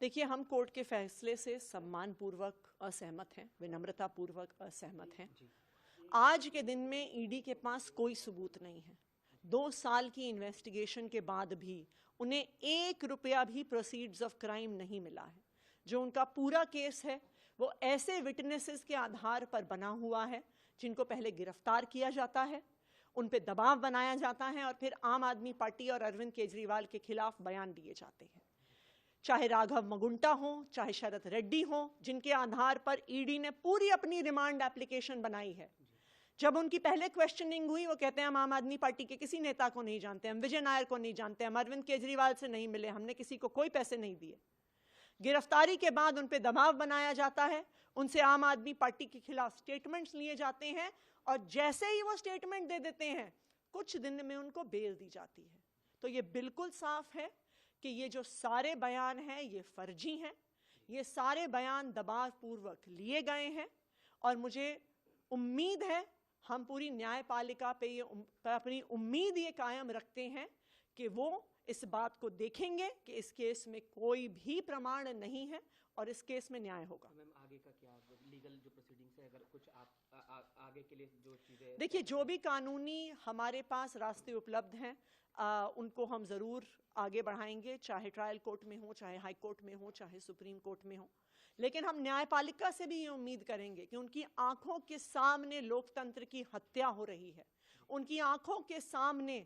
देखिए, हम कोर्ट के फैसले से सम्मानपूर्वक असहमत हैं, विनम्रतापूर्वक असहमत हैं। आज के दिन में ईडी के पास कोई सबूत नहीं है। 2 साल की इन्वेस्टिगेशन के बाद भी उन्हें 1 रुपया भी प्रोसीड्स ऑफ क्राइम नहीं मिला है। जो उनका पूरा केस है वो ऐसे विटनेसेस के आधार पर बना हुआ है जिनको पहले गिरफ्तार किया जाता है, उन पे दबाव बनाया जाता है और फिर आम आदमी पार्टी और अरविंद केजरीवाल के खिलाफ बयान दिए जाते हैं। चाहे राघव मगुंटा हो, चाहे शरद रेड्डी हो, जिनके आधार पर ईडी ने पूरी अपनी रिमांड एप्लीकेशन बनाई है। जब उनकी पहले क्वेश्चनिंग हुई, वो कहते हैं हम आम आदमी पार्टी के किसी नेता को नहीं जानते, हम विजय नायर को नहीं जानते, हम अरविंद केजरीवाल से नहीं मिले, हमने किसी को कोई पैसे नहीं दिए। गिरफ्तारी के बाद उन पे दबाव बनाया जाता है, उनसे आम आदमी पार्टी के खिलाफ स्टेटमेंट्स लिए जाते हैं और जैसे ही वो स्टेटमेंट दे देते हैं कुछ दिन में उनको बेल दी जाती है। तो ये बिल्कुल साफ है कि ये जो सारे बयान हैं ये फर्जी हैं, ये सारे बयान दबावपूर्वक लिए गए हैं और मुझे उम्मीद है, हम पूरी न्यायपालिका पे ये अपनी उम्मीद ये कायम रखते हैं कि वो इस बात को देखेंगे कि इस केस में कोई भी प्रमाण नहीं है और इस केस में न्याय होगा। मैम, आगे का क्या लीगल जो प्रोसीडिंग्स है, अगर कुछ आप आगे के लिए जो चीजें, देखिए, जो भी कानूनी हमारे पास रास्ते उपलब्ध हैं उनको हम ज़रूर आगे बढ़ाएंगे, चाहे ट्रायल कोर्ट में हो, चाहे हाई कोर्ट में हो, चाहे सुप्रीम कोर्ट में हो। लेकिन हम न्यायपालिका से भी ये उम्मीद करेंगे कि उनकी आंखों के सामने लोकतंत्र की हत्या हो रही है, उनकी आंखों के सामने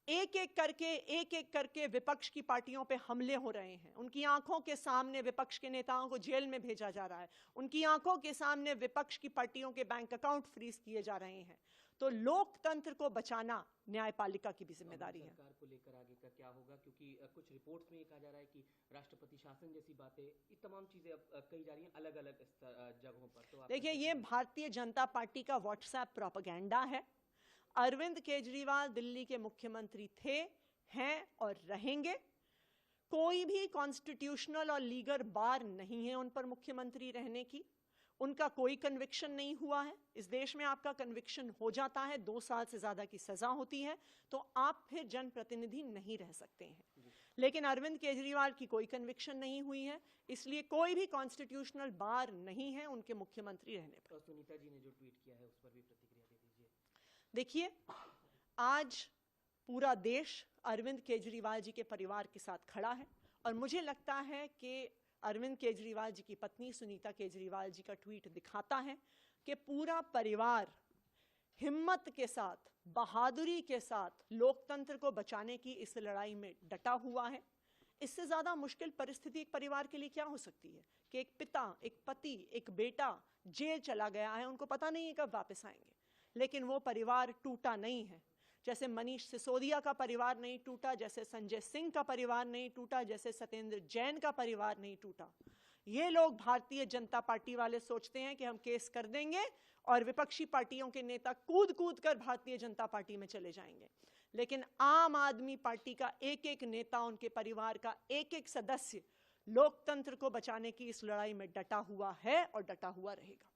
एक एक करके विपक्ष की पार्टियों पे हमले हो रहे हैं, उनकी आंखों के सामने विपक्ष के नेताओं को जेल में भेजा जा रहा है, उनकी आंखों के सामने विपक्ष की पार्टियों के बैंक अकाउंट फ्रीज किए जा रहे हैं। तो लोकतंत्र को बचाना न्यायपालिका की भी जिम्मेदारी है। सरकार को लेकर आगे का क्या होगा, क्योंकि कुछ रिपोर्ट्स में ये कहा जा रहा है कि राष्ट्रपति शासन जैसी बातें, ये तमाम चीजें अब कही जा रही हैं अलग अलग जगहों पर। तो देखिए, ये भारतीय जनता पार्टी का व्हाट्सएप प्रोपेगेंडा है। अरविंद केजरीवाल दिल्ली के मुख्यमंत्री थे, हैं और रहेंगे। कोई भी कॉन्स्टिट्यूशनल और लीगल बार नहीं है उन पर मुख्यमंत्री रहने की। उनका कोई कन्विक्शन नहीं हुआ है। इस देश में आपका कन्विक्शन हो जाता है, 2 साल से ज्यादा की सजा होती है, तो आप फिर जनप्रतिनिधि नहीं रह सकते हैं। लेकिन अरविंद केजरीवाल की कोई कन्विक्शन नहीं हुई है, इसलिए कोई भी कॉन्स्टिट्यूशनल बार नहीं है उनके मुख्यमंत्री रहने पर। सुनीता जी ने जो ट्वीट किया है उस पर भी प्रतिक्रिया दे दीजिए। देखिए, आज पूरा देश अरविंद केजरीवाल जी के परिवार के साथ खड़ा है और मुझे लगता है कि अरविंद केजरीवाल जी की पत्नी सुनीता केजरीवाल जी का ट्वीट दिखाता है कि पूरा परिवार हिम्मत के साथ, बहादुरी के साथ लोकतंत्र को बचाने की इस लड़ाई में डटा हुआ है। इससे ज्यादा मुश्किल परिस्थिति एक परिवार के लिए क्या हो सकती है कि एक पिता, एक पति, एक बेटा जेल चला गया है, उनको पता नहीं है कब वापस आएंगे, लेकिन वो परिवार टूटा नहीं है। जैसे मनीष सिसोदिया का परिवार नहीं टूटा, जैसे संजय सिंह का परिवार नहीं टूटा, जैसे सत्येंद्र जैन का परिवार नहीं टूटा। ये लोग भारतीय जनता पार्टी वाले सोचते हैं कि हम केस कर देंगे और विपक्षी पार्टियों के नेता कूद कूद कर भारतीय जनता पार्टी में चले जाएंगे, लेकिन आम आदमी पार्टी का एक एक नेता, उनके परिवार का एक एक सदस्य लोकतंत्र को बचाने की इस लड़ाई में डटा हुआ है और डटा हुआ रहेगा।